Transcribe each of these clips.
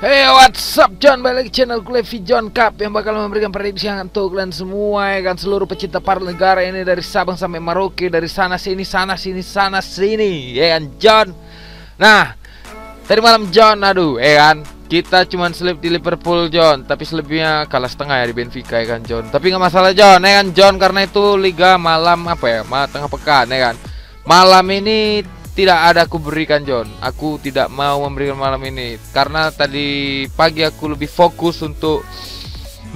Hey, what's up John, balik lagi channel Levi John Cup yang bakal memberikan prediksi untuk kalian semua ya kan, seluruh pecinta par negara ini dari Sabang sampai Merauke, dari sana sini ya kan John. Nah, tadi malam John, aduh ya kan, kita cuman slip di Liverpool John, tapi slipnya kalah setengah ya di Benfica ya kan John. Tapi nggak masalah John ya kan John, karena itu liga malam apa ya, tengah pekan ya kan. Malam ini tidak ada aku berikan John. Aku tidak mau memberikan malam ini karena tadi pagi aku lebih fokus untuk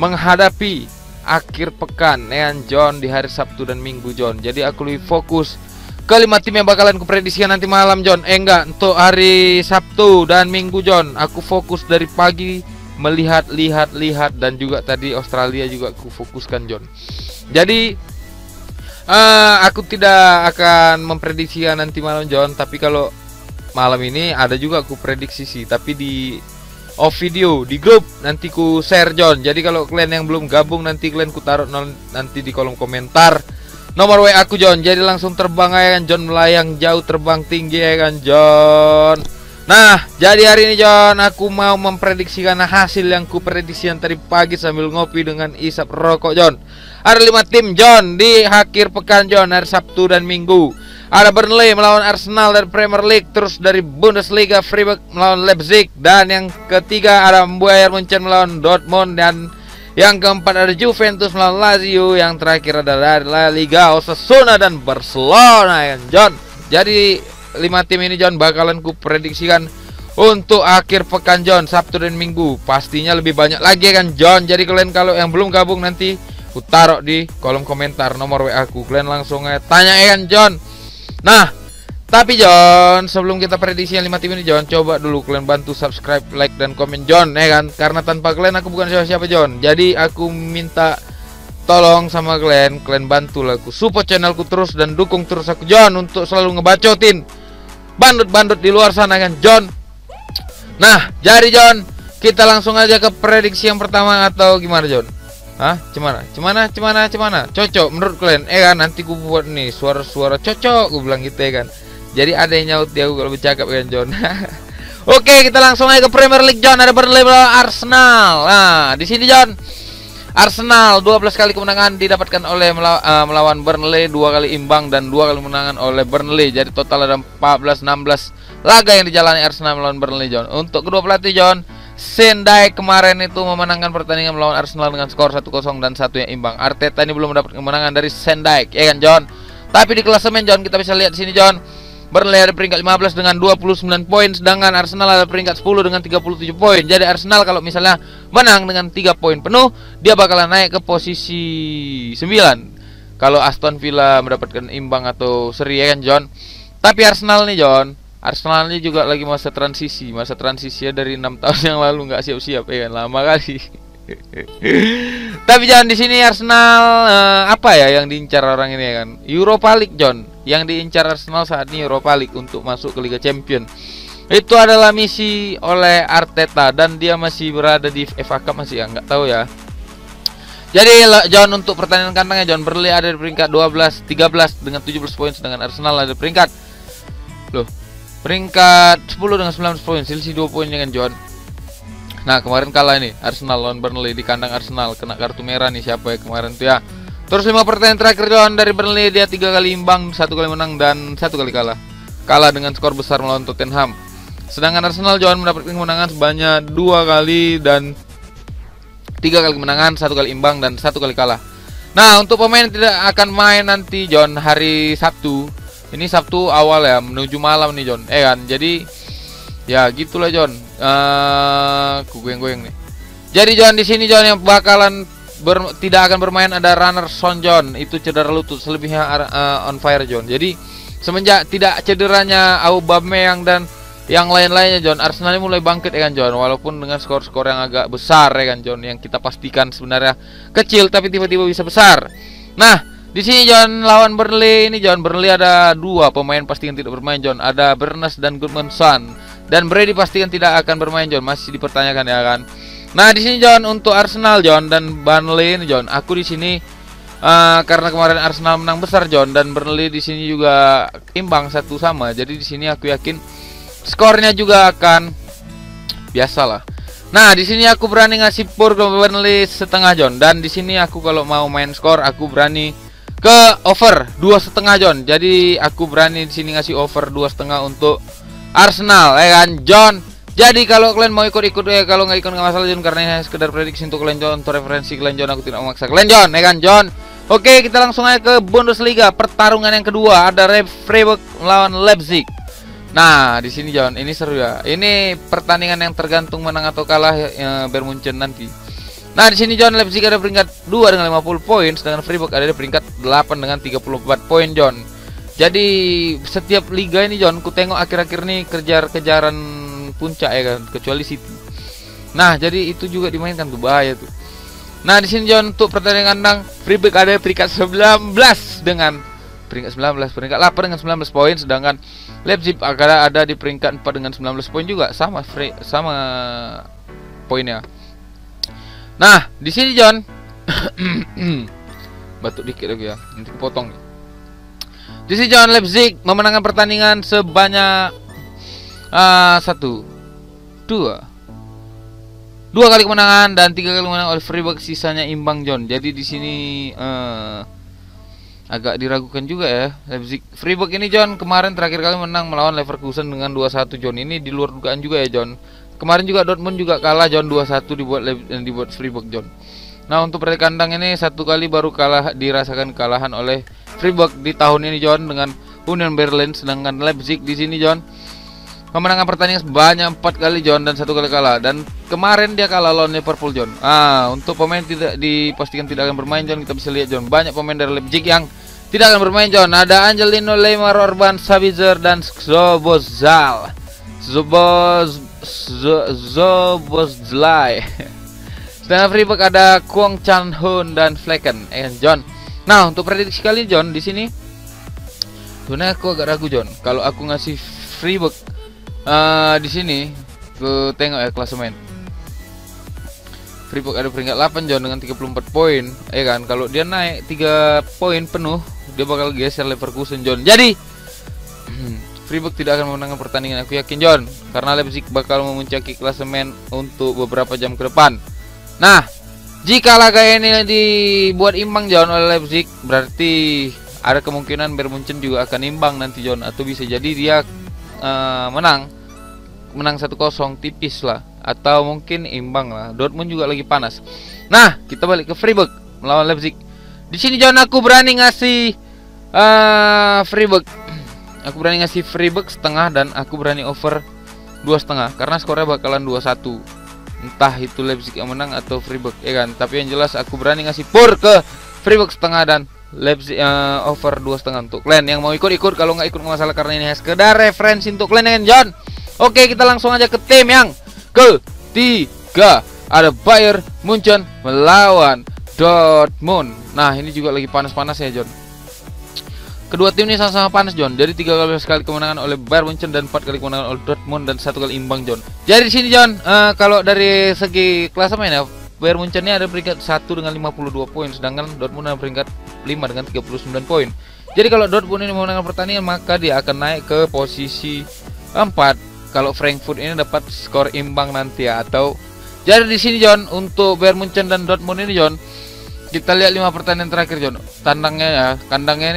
menghadapi akhir pekan ya John, di hari Sabtu dan Minggu John. Jadi aku lebih fokus ke 5 tim yang bakalan kuprediksikan nanti malam John. Enggak, untuk hari Sabtu dan Minggu John, aku fokus dari pagi melihat dan juga tadi Australia juga aku fokuskan John. Jadi aku tidak akan memprediksikan nanti malam John, tapi kalau malam ini ada juga aku prediksi sih, tapi di off video di grup nanti ku share John. Jadi kalau kalian yang belum gabung, nanti kalian ku taruh nanti di kolom komentar nomor WA aku John. Jadi langsung terbang ya kan John, melayang jauh, terbang tinggi ya kan John. Nah, jadi hari ini John, aku mau memprediksikan hasil yang ku prediksikan tadi pagi sambil ngopi dengan isap rokok John. Ada 5 tim John di akhir pekan John, hari Sabtu dan Minggu. Ada Burnley melawan Arsenal dari Premier League, terus dari Bundesliga Freiburg melawan Leipzig, dan yang ketiga ada Bayern Munchen melawan Dortmund, dan yang keempat ada Juventus melawan Lazio, yang terakhir ada dari La Liga Osasuna dan Barcelona ya John. Jadi 5 tim ini John bakalan ku prediksikan untuk akhir pekan John, Sabtu dan Minggu. Pastinya lebih banyak lagi kan John. Jadi kalian kalau yang belum gabung, nanti ku taruh di kolom komentar nomor WA aku. Kalian langsung tanya ya kan John. Nah, tapi John, sebelum kita prediksi yang 5 tim ini John, coba dulu kalian bantu subscribe, like, dan komen John ya kan. Karena tanpa kalian aku bukan siapa-siapa John. Jadi aku minta tolong sama kalian bantu aku support channelku terus dan dukung terus aku John, untuk selalu ngebacotin bandut-bandut di luar sana kan John. Nah, jadi John, kita langsung aja ke prediksi yang pertama atau gimana John? Hah? Cemana? Cocok menurut kalian? Kan nanti gue buat nih suara-suara cocok, gue bilang gitu ya kan. Jadi ada yang nyaut dia kalau bercakap kan John. Oke, kita langsung aja ke Premier League John. Ada Burnley melawan Arsenal. Nah, di sini John, Arsenal 12 kali kemenangan didapatkan oleh melawan Burnley, 2 kali imbang dan 2 kali kemenangan oleh Burnley. Jadi total ada 14-16 laga yang dijalani Arsenal melawan Burnley John. Untuk kedua pelatih John, Sendai kemarin itu memenangkan pertandingan melawan Arsenal dengan skor 1-0 dan 1 yang imbang. Arteta ini belum mendapat kemenangan dari Sendai ya kan John. Tapi di klasemen John, kita bisa lihat di sini John, Burnley ada peringkat 15 dengan 29 poin, sedangkan Arsenal ada peringkat 10 dengan 37 poin. Jadi Arsenal kalau misalnya menang dengan 3 poin penuh, dia bakalan naik ke posisi 9. Kalau Aston Villa mendapatkan imbang atau seri ya kan John. Tapi Arsenal nih John, Arsenal ini juga lagi masa transisi ya, dari 6 tahun yang lalu nggak siap-siap ya kan, lama kali. Tapi jangan di sini Arsenal apa ya yang diincar orang ini ya kan? Europa League John. Yang diincar Arsenal saat ini Europa League untuk masuk ke Liga Champion. Itu adalah misi oleh Arteta dan dia masih berada di FA Cup masih ya, nggak tahu ya. Jadi John, untuk pertandingan kandangnya John, Burnley ada di peringkat 13 dengan 17 poin, sedangkan Arsenal ada di peringkat 10 dengan 19 poin, selisih 2 poin dengan John. Nah, kemarin kalah ini Arsenal lawan Burnley di kandang Arsenal, kena kartu merah nih siapa ya kemarin tuh ya. Terus 5 pertandingan terakhir John dari Burnley, dia 3 kali imbang, 1 kali menang dan 1 kali kalah. Kalah dengan skor besar melawan Tottenham. Sedangkan Arsenal John mendapatkan kemenangan sebanyak 2 kali dan 3 kali kemenangan, 1 kali imbang dan 1 kali kalah. Nah, untuk pemain tidak akan main nanti John hari Sabtu. Ini Sabtu awal ya, menuju malam nih John. Kan, jadi ya gitulah John. Ku goyang-goyang nih. Jadi John, di sini John yang bakalan tidak akan bermain ada Runner Son John, itu cedera lutut, selebihnya on fire John. Jadi semenjak tidak cederanya Aubameyang dan yang lain-lainnya John, Arsenal mulai bangkit ya kan John, walaupun dengan skor-skor yang agak besar ya kan John, yang kita pastikan sebenarnya kecil tapi tiba-tiba bisa besar. Nah, di sini John lawan Burnley ini John, Burnley ada 2 pemain pastikan tidak bermain John, ada Bernes dan Goodmanson, dan Brady pastikan tidak akan bermain John, masih dipertanyakan ya kan. Nah, di sini John untuk Arsenal John dan Burnley ini John, aku di sini karena kemarin Arsenal menang besar John dan Burnley di sini juga imbang 1 sama, jadi di sini aku yakin skornya juga akan biasalah Nah, di sini aku berani ngasih pur ke Burnley setengah John. Dan di sini aku kalau mau main skor aku berani ke over 2,5 John. Jadi aku berani di sini ngasih over 2,5 untuk Arsenal, ya kan John. Jadi kalau kalian mau ikut-ikut ya, kalau nggak ikut nggak masalah John, karena ini sekedar prediksi untuk kalian John, untuk referensi kalian John. Aku tidak memaksa kalian John, ya kan John. Oke, kita langsung aja ke Bundesliga. Pertarungan yang kedua ada Freiburg melawan Leipzig. Nah, di sini John, ini seru ya. Ini pertandingan yang tergantung menang atau kalah Bayern Munchen nanti. Nah, di sini John, Leipzig ada peringkat 2 dengan 50 poin, sedangkan Freiburg ada di peringkat 8 dengan 34 poin John. Jadi setiap liga ini John, ku tengok akhir-akhir ini kejar-kejaran puncak ya kan, kecuali City. Nah, jadi itu juga dimainkan tuh, bahaya tuh. Nah, di sini John, untuk pertandingan kandang Freiburg ada di peringkat 19 dengan peringkat 8 dengan 19 poin, sedangkan Leipzig ada di peringkat 4 dengan 19 poin juga, sama poinnya. Nah, di sini John, batuk dikit lagi ya, nanti potong. Di sini John, Leipzig memenangkan pertandingan sebanyak 2 kali kemenangan dan 3 kali kemenangan oleh Freiburg, sisanya imbang John. Jadi di sini agak diragukan juga ya Leipzig. Freiburg ini John kemarin terakhir kali menang melawan Leverkusen dengan 2-1 John. Ini di luar dugaan juga ya John. Kemarin juga Dortmund juga kalah John 2-1 dibuat Freiburg John. Nah, untuk pertandingan kandang ini 1 kali baru dirasakan kekalahan oleh Freiburg di tahun ini John dengan Union Berlin, sedangkan Leipzig di sini John memenangkan pertandingan sebanyak 4 kali John dan 1 kali kalah, dan kemarin dia kalah lawan Liverpool John. Untuk pemain tidak dipastikan tidak akan bermain John, kita bisa lihat John, banyak pemain dari Leipzig yang tidak akan bermain John. Ada Angelino, Lemar, Orban, Sabitzer dan Szoboszlai. Sedangkan Freiburg ada Kwon Chan-hun dan Flecken, John. Nah, untuk prediksi kali John di sini, sebenarnya aku agak ragu John. Kalau aku ngasih Freiburg di sini, aku tengok ya klasemen. Freiburg ada peringkat 8 John dengan 34 poin, ya kan. Kalau dia naik 3 poin penuh, dia bakal geser Leverkusen John. Jadi Freiburg tidak akan memenangkan pertandingan, aku yakin John, karena Leipzig bakal memuncaki klasemen untuk beberapa jam ke depan. Nah, jika laga ini dibuat imbang John oleh Leipzig, berarti ada kemungkinan Bayern Munchen juga akan imbang nanti John, atau bisa jadi dia menang 1-0 tipis lah, atau mungkin imbang lah. Dortmund juga lagi panas. Nah, kita balik ke Freiburg melawan Leipzig. Di sini John, aku berani ngasih Freiburg. Aku berani ngasih Freiburg setengah dan aku berani over 2,5 karena skornya bakalan 2-1. Entah itu Leipzig yang menang atau Freiburg, ya kan. Tapi yang jelas aku berani ngasih pur ke Freiburg setengah dan Leipzig over 2,5 untuk kalian yang mau ikut-ikut. Kalau nggak ikut nggak masalah, karena ini sekedar referensi untuk kalian, ya John. Oke, kita langsung aja ke tim yang ketiga. Ada Bayern Munchen melawan Dortmund. Nah, ini juga lagi panas-panas ya John. Kedua tim ini sama-sama panas John. Jadi 3 kali kemenangan oleh Bayern Munchen dan 4 kali kemenangan oleh Dortmund dan 1 kali imbang John. Jadi di sini John, kalau dari segi klasemen ya, Bayern Munchen ini ada peringkat 1 dengan 52 poin, sedangkan Dortmund ada peringkat 5 dengan 39 poin. Jadi kalau Dortmund ini memenangkan pertandingan, maka dia akan naik ke posisi 4. Kalau Frankfurt ini dapat skor imbang nanti ya, atau jadi di sini John, untuk Bayern Munchen dan Dortmund ini John, kita lihat 5 pertandingan terakhir John. Kandangnya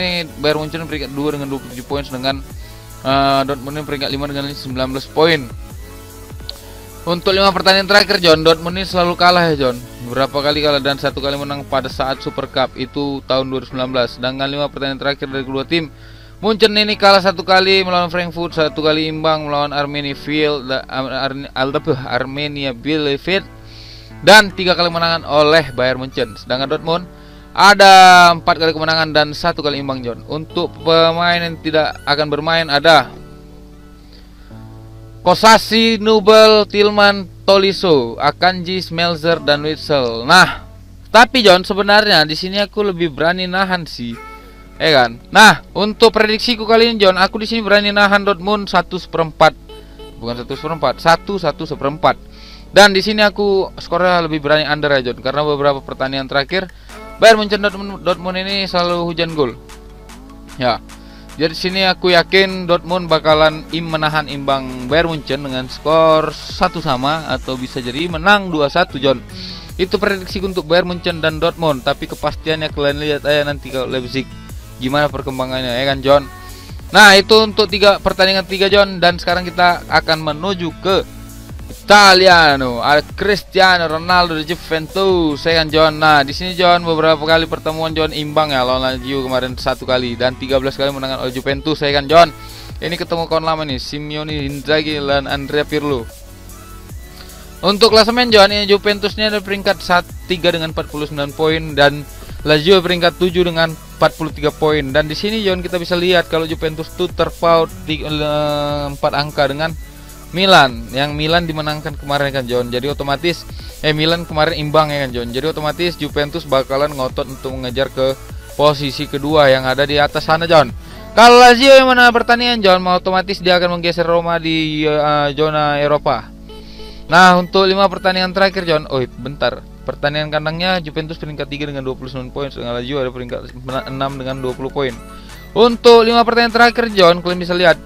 ini Bayern Munchen peringkat 2 dengan 27 poin, sedangkan Dortmund ini peringkat 5 dengan 19 poin. Untuk 5 pertandingan terakhir John, Dortmund ini selalu kalah ya John. Beberapa kali kalah dan 1 kali menang pada saat Super Cup itu tahun 2019. Sedangkan 5 pertandingan terakhir dari kedua tim, Munchen ini kalah 1 kali melawan Frankfurt, 1 kali imbang melawan Arminia Bielefeld, dan 3 kali kemenangan oleh Bayern Munchen. Sedangkan Dortmund ada 4 kali kemenangan dan 1 kali imbang John. Untuk pemain yang tidak akan bermain ada Kosasi, Nubel, Tillman, Tolisso, Akanji, Smelzer dan Witsel. Nah, tapi John, sebenarnya di sini aku lebih berani nahan sih, ya kan. Nah, untuk prediksiku kali ini John, aku di sini berani nahan Dortmund 1/4, bukan 1/4, 1/1/4. Dan di sini aku skornya lebih berani under ya John, karena beberapa pertandingan terakhir Bayern Munchen Dortmund ini selalu hujan gol. Ya. Jadi sini aku yakin Dortmund bakalan menahan imbang Bayern Munchen dengan skor 1 sama atau bisa jadi menang 2-1 John. Itu prediksi untuk Bayern Munchen dan Dortmund, tapi kepastiannya kalian lihat aja nanti kalau Leipzig gimana perkembangannya ya kan John. Nah, itu untuk pertandingan 3 John, dan sekarang kita akan menuju ke Italiano, ada Cristiano Ronaldo di Juventus, saya kan John. Nah, di sini John beberapa kali pertemuan John imbang ya lawan Lazio kemarin 1 kali dan 13 kali menangkan oleh Juventus, saya kan John. Ini ketemu kawan lama nih, Simeone, Inzaghi dan Andrea Pirlo. Untuk klasemen John, ini Juventusnya ada peringkat 3 dengan 49 poin dan Lazio peringkat 7 dengan 43 poin. Dan di sini John kita bisa lihat kalau Juventus tuh terpaut di 4 angka dengan Milan, yang Milan dimenangkan kemarin kan John. Jadi otomatis Milan kemarin imbang ya kan John. Jadi otomatis Juventus bakalan ngotot untuk mengejar ke posisi kedua yang ada di atas sana John. Kalau Lazio yang menang pertandingan John, otomatis dia akan menggeser Roma di zona Eropa. Nah, untuk 5 pertandingan terakhir John, bentar. Pertandingan kandangnya Juventus peringkat 3 dengan 29 poin, sedangkan Lazio ada peringkat 6 dengan 20 poin. Untuk 5 pertandingan terakhir John, kalian bisa lihat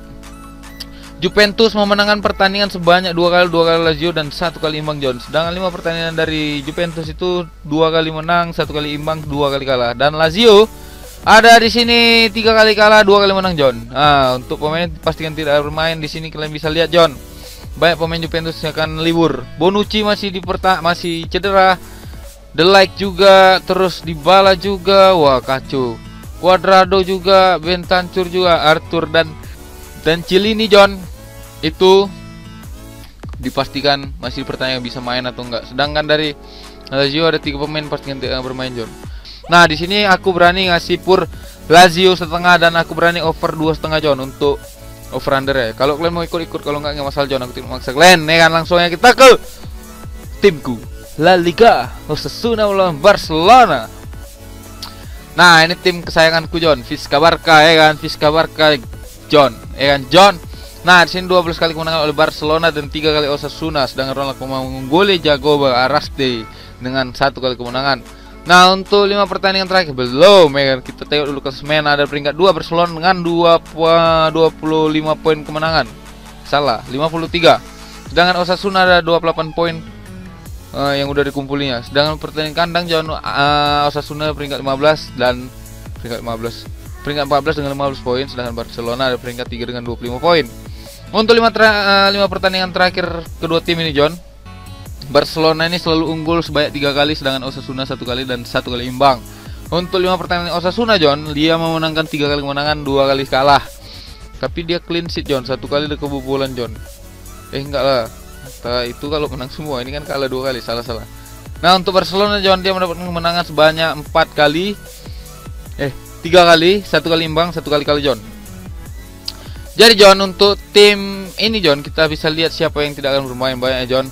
Juventus memenangkan pertandingan sebanyak 2 kali Lazio dan 1 kali imbang John. Sedangkan 5 pertandingan dari Juventus itu 2 kali menang, 1 kali imbang, 2 kali kalah. Dan Lazio ada di sini 3 kali kalah, 2 kali menang John. Nah, untuk pemain pastikan tidak bermain di sini kalian bisa lihat John. Banyak pemain Juventus yang akan libur. Bonucci masih masih cedera. De Ligt juga, terus Dybala juga. Wah, kacau. Cuadrado juga, Bentancur juga, Arthur dan Chiellini John. Itu dipastikan masih pertanyaan bisa main atau enggak. Sedangkan dari Lazio ada 3 pemain pastikan tidak bermain John. Nah, di sini aku berani ngasih pur Lazio setengah dan aku berani over 2,5 John untuk over under ya. Kalau kalian mau ikut-ikut, kalau enggak masalah John, aku tidak maksa kalian. Nih kan langsung aja kita ke timku La Liga, Osasuna melawan Barcelona. Nah, ini tim kesayanganku John, Vizca Barca ya kan, Vizca Barca John, ya kan John. Nah, di sini 12 kali kemenangan oleh Barcelona dan 3 kali Osasuna, sedangkan Ronald mengungguli Jagoba Araste dengan 1 kali kemenangan. Nah, untuk 5 pertandingan terakhir belum ya kan. Kita tengok dulu klasemen, ada peringkat 2 Barcelona dengan 25 poin kemenangan. Salah, 53. Sedangkan Osasuna ada 28 poin yang udah dikumpulinya. Sedangkan pertandingan kandang John, Osasuna peringkat 15 dan peringkat 14 dengan 15 poin, sedangkan Barcelona ada peringkat 3 dengan 25 poin. Untuk 5 pertandingan terakhir kedua tim ini John, Barcelona ini selalu unggul sebanyak 3 kali, sedangkan Osasuna 1 kali dan 1 kali imbang. Untuk 5 pertandingan Osasuna John, dia memenangkan 3 kali kemenangan, 2 kali kalah. Tapi dia clean sheet John, 1 kali ada kebobolan John. Enggak lah. Itu kalau menang semua, ini kan kalah 2 kali, salah. Nah, untuk Barcelona John, dia mendapatkan kemenangan sebanyak 3 kali, 1 kali imbang, 1 kali kalah John. Jadi John, untuk tim ini John, kita bisa lihat siapa yang tidak akan bermain banyak John.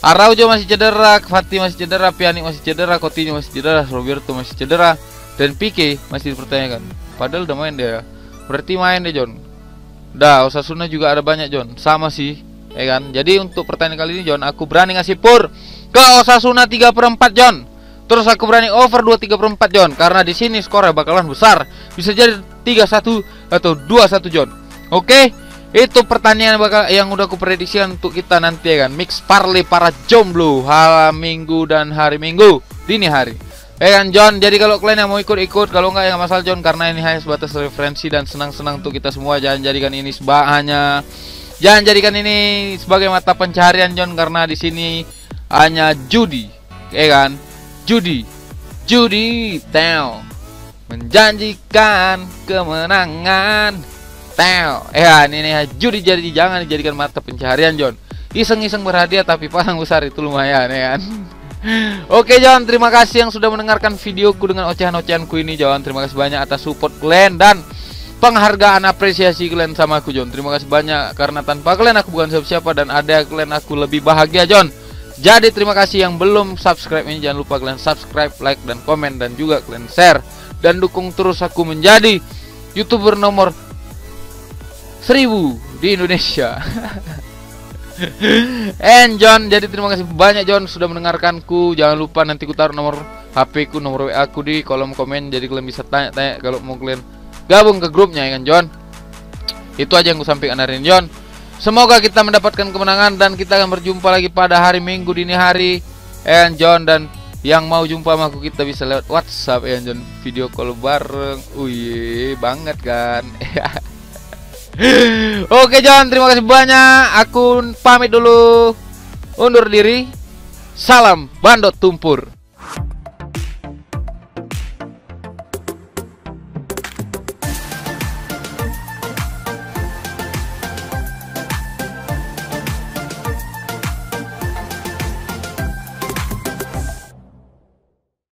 Araujo masih cedera, Fati masih cedera, Pjanic masih cedera, Coutinho masih cedera, Roberto masih cedera, dan Pique masih dipertanyakan. Padahal udah main dia. Berarti main deh John. Osasuna juga ada banyak John, sama sih, ya kan. Jadi untuk pertandingan kali ini John, aku berani ngasih pur ke Osasuna 3/4 John. Terus aku berani over 2/3 John, karena di sini skornya bakalan besar. Bisa jadi 3-1 atau 2-1 John. Oke, itu pertandingan yang udah aku prediksikan untuk kita nanti ya kan. Mix parlay para jomblo Minggu dan hari Minggu dini hari. Ya kan John, jadi kalau kalian yang mau ikut, kalau enggak ya nggak masalah John, karena ini hanya sebatas referensi dan senang-senang untuk kita semua. Jangan jadikan ini sebagai mata pencaharian John, karena di sini hanya judi, ya kan? Judi menjanjikan kemenangan. Ini judi, jadi jangan dijadikan mata pencaharian John. Iseng-iseng berhadiah tapi paling besar itu lumayan ya kan. Oke John, terima kasih yang sudah mendengarkan videoku dengan ocehan-ocehanku ini John. Terima kasih banyak atas support kalian dan penghargaan apresiasi kalian sama aku John. Terima kasih banyak, karena tanpa kalian aku bukan siapa-siapa, dan ada kalian aku lebih bahagia John. Jadi terima kasih yang belum subscribe ini, jangan lupa kalian subscribe, like, dan komen, dan juga kalian share dan dukung terus aku menjadi YouTuber nomor 1000 di Indonesia. John, jadi terima kasih banyak John sudah mendengarkanku. Jangan lupa nanti ku taruh nomor HP ku, nomor WA ku di kolom komen, jadi kalian bisa tanya-tanya kalau mau kalian gabung ke grupnya ya kan John. Itu aja yang gue sampaikan hari ini, John. Semoga kita mendapatkan kemenangan dan kita akan berjumpa lagi pada hari Minggu dini hari, John. Dan yang mau jumpa sama aku kita bisa lewat WhatsApp, John. Video call bareng, banget kan. Oke, John, terima kasih banyak. Aku pamit dulu, undur diri. Salam bandot tumpur.